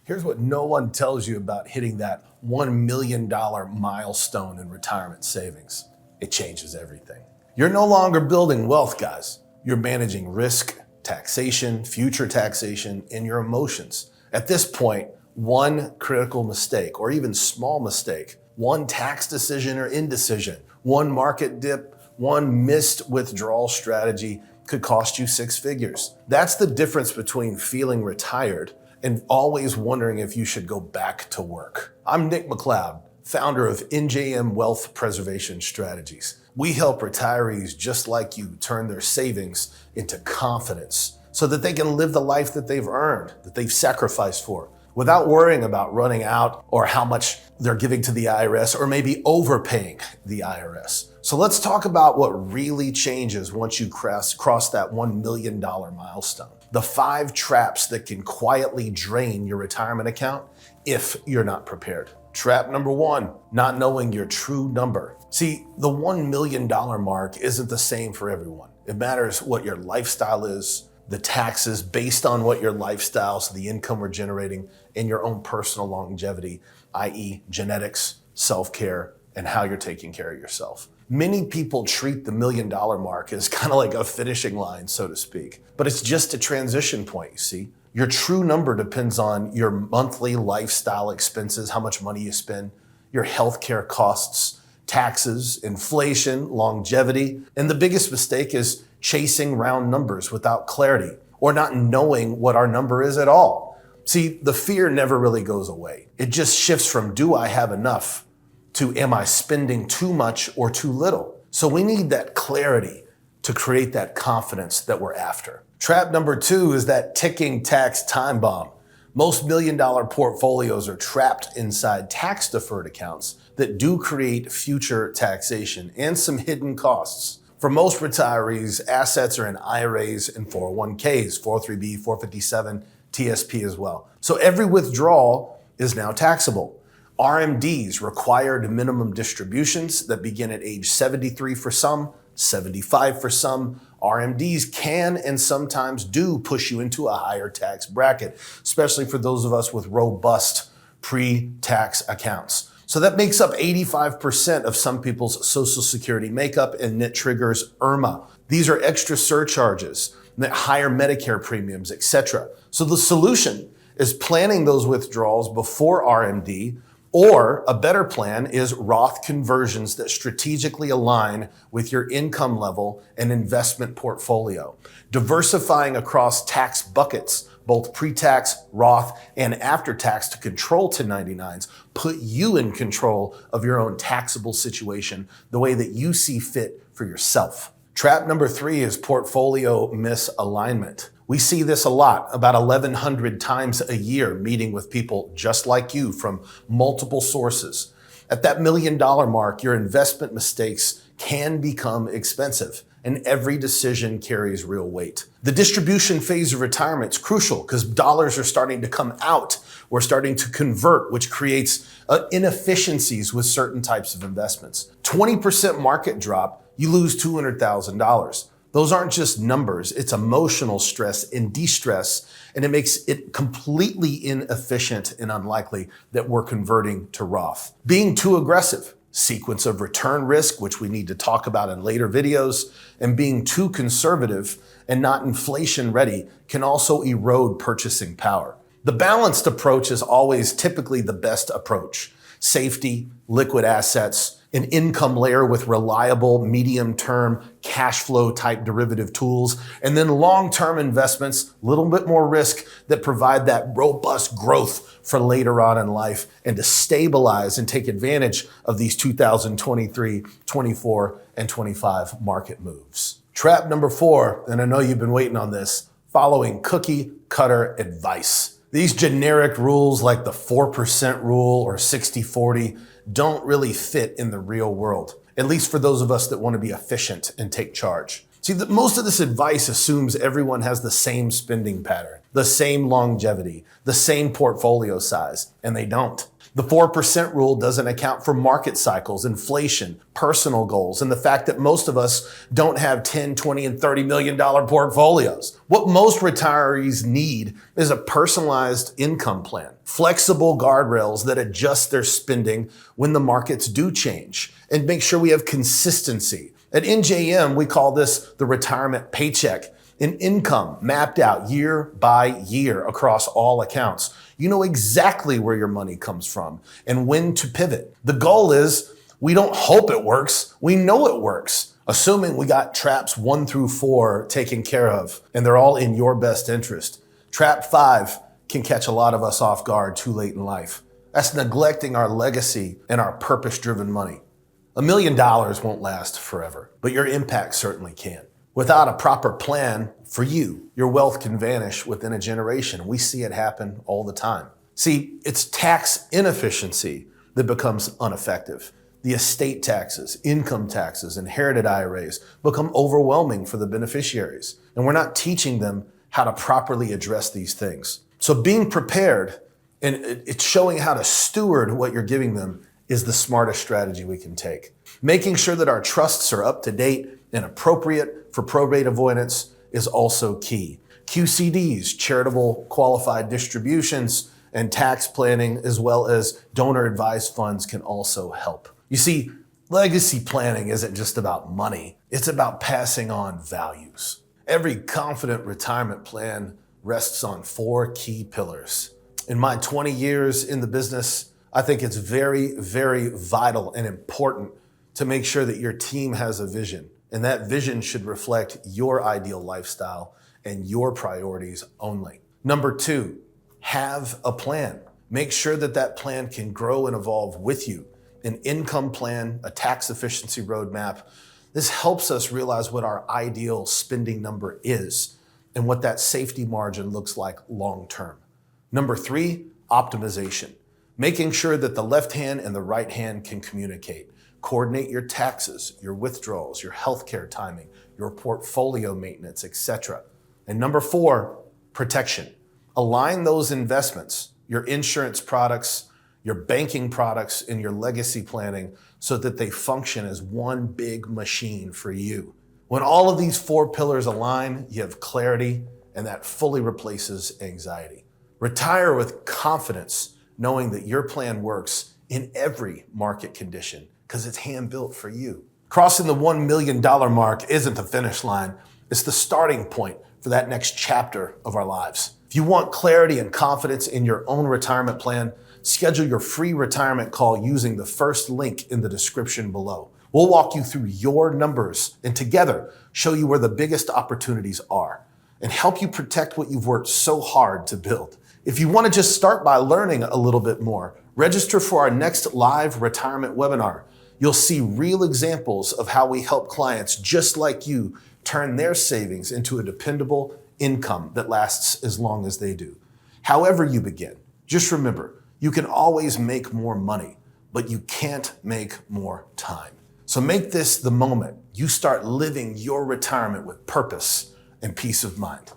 Here's what no one tells you about hitting that $1 million milestone in retirement savings. It changes everything. You're no longer building wealth, guys. You're managing risk, taxation, future taxation, and your emotions. At this point, one critical mistake, or even small mistake, one tax decision or indecision, one market dip, one missed withdrawal strategy could cost you 6 figures. That's the difference between feeling retired and always wondering if you should go back to work. I'm Nick McLeod, founder of NJM Wealth Preservation Strategies. We help retirees just like you turn their savings into confidence so that they can live the life that they've earned, that they've sacrificed for, without worrying about running out or how much they're giving to the IRS or maybe overpaying the IRS. So let's talk about what really changes once you cross that $1 million milestone. The 5 traps that can quietly drain your retirement account if you're not prepared. Trap number 1, not knowing your true number. See, the $1 million mark isn't the same for everyone. It matters what your lifestyle is, the taxes based on what your lifestyle, so the income we're generating, and your own personal longevity, i.e. genetics, self-care, and how you're taking care of yourself. Many people treat the $1 million mark as kind of like a finishing line, so to speak, but it's just a transition point, you see. Your true number depends on your monthly lifestyle expenses, how much money you spend, your healthcare costs, taxes, inflation, longevity, and the biggest mistake is chasing round numbers without clarity or not knowing what our number is at all. See, the fear never really goes away. It just shifts from do I have enough to am I spending too much or too little? So we need that clarity to create that confidence that we're after. Trap number 2 is that ticking tax time bomb. Most $1 million portfolios are trapped inside tax deferred accounts that do create future taxation and some hidden costs. For most retirees, assets are in IRAs and 401ks, 403b, 457, TSP as well. So every withdrawal is now taxable. RMDs, required minimum distributions, that begin at age 73 for some, 75 for some. RMDs can and sometimes do push you into a higher tax bracket, especially for those of us with robust pre-tax accounts. So that makes up 85% of some people's Social Security makeup, and it triggers IRMA. These are extra surcharges, higher Medicare premiums, etc. So the solution is planning those withdrawals before RMD, or a better plan is Roth conversions that strategically align with your income level and investment portfolio. Diversifying across tax buckets, both pre-tax, Roth, and after-tax to control 1099s, put you in control of your own taxable situation the way that you see fit for yourself. Trap number 3 is portfolio misalignment. We see this a lot, about 1,100 times a year, meeting with people just like you from multiple sources. At that $1 million mark, your investment mistakes can become expensive, and every decision carries real weight. The distribution phase of retirement is crucial because dollars are starting to come out. We're starting to convert, which creates inefficiencies with certain types of investments. 20% market drop, you lose $200,000. Those aren't just numbers, it's emotional stress and de-stress, and it makes it completely inefficient and unlikely that we're converting to Roth. Being too aggressive, sequence of return risk, which we need to talk about in later videos, and being too conservative and not inflation ready can also erode purchasing power. The balanced approach is always typically the best approach. Safety, liquid assets, an income layer with reliable medium-term cash flow type derivative tools, and then long-term investments, a little bit more risk, that provide that robust growth for later on in life and to stabilize and take advantage of these 2023, 24, and 25 market moves. Trap number 4, and I know you've been waiting on this, following cookie cutter advice. These generic rules like the 4% rule or 60-40 don't really fit in the real world, at least for those of us that want to be efficient and take charge. See, most of this advice assumes everyone has the same spending pattern, the same longevity, the same portfolio size, and they don't. The 4% rule doesn't account for market cycles, inflation, personal goals, and the fact that most of us don't have 10, 20, and $30 million portfolios. What most retirees need is a personalized income plan, flexible guardrails that adjust their spending when the markets do change, and make sure we have consistency. At NJM, we call this the retirement paycheck, an income mapped out year by year across all accounts. You know exactly where your money comes from and when to pivot. The goal is we don't hope it works, we know it works, assuming we got traps 1 through 4 taken care of and they're all in your best interest. Trap 5 can catch a lot of us off guard too late in life. That's neglecting our legacy and our purpose-driven money. $1 million won't last forever, but your impact certainly can. Without a proper plan for you, your wealth can vanish within a generation. We see it happen all the time. See, it's tax inefficiency that becomes ineffective. The estate taxes, income taxes, inherited IRAs become overwhelming for the beneficiaries, and we're not teaching them how to properly address these things. So being prepared and it's showing how to steward what you're giving them is the smartest strategy we can take. Making sure that our trusts are up to date and appropriate for probate avoidance is also key. QCDs, charitable qualified distributions, and tax planning, as well as donor advised funds can also help. You see, legacy planning isn't just about money, it's about passing on values. Every confident retirement plan rests on 4 key pillars. In my 20 years in the business, I think it's very, very vital and important to make sure that your team has a vision. And that vision should reflect your ideal lifestyle and your priorities only. Number 2, have a plan. Make sure that that plan can grow and evolve with you. An income plan, a tax efficiency roadmap. This helps us realize what our ideal spending number is and what that safety margin looks like long term. Number 3, optimization. Making sure that the left hand and the right hand can communicate. Coordinate your taxes, your withdrawals, your healthcare timing, your portfolio maintenance, etc. And number 4, protection. Align those investments, your insurance products, your banking products, and your legacy planning so that they function as one big machine for you. When all of these 4 pillars align, you have clarity, and that fully replaces anxiety. Retire with confidence, knowing that your plan works in every market condition, because it's hand-built for you. Crossing the $1 million mark isn't the finish line. It's the starting point for that next chapter of our lives. If you want clarity and confidence in your own retirement plan, schedule your free retirement call using the first link in the description below. We'll walk you through your numbers and together show you where the biggest opportunities are and help you protect what you've worked so hard to build. If you want to just start by learning a little bit more, register for our next live retirement webinar. You'll see real examples of how we help clients just like you turn their savings into a dependable income that lasts as long as they do. However you begin, just remember, you can always make more money, but you can't make more time. So make this the moment you start living your retirement with purpose and peace of mind.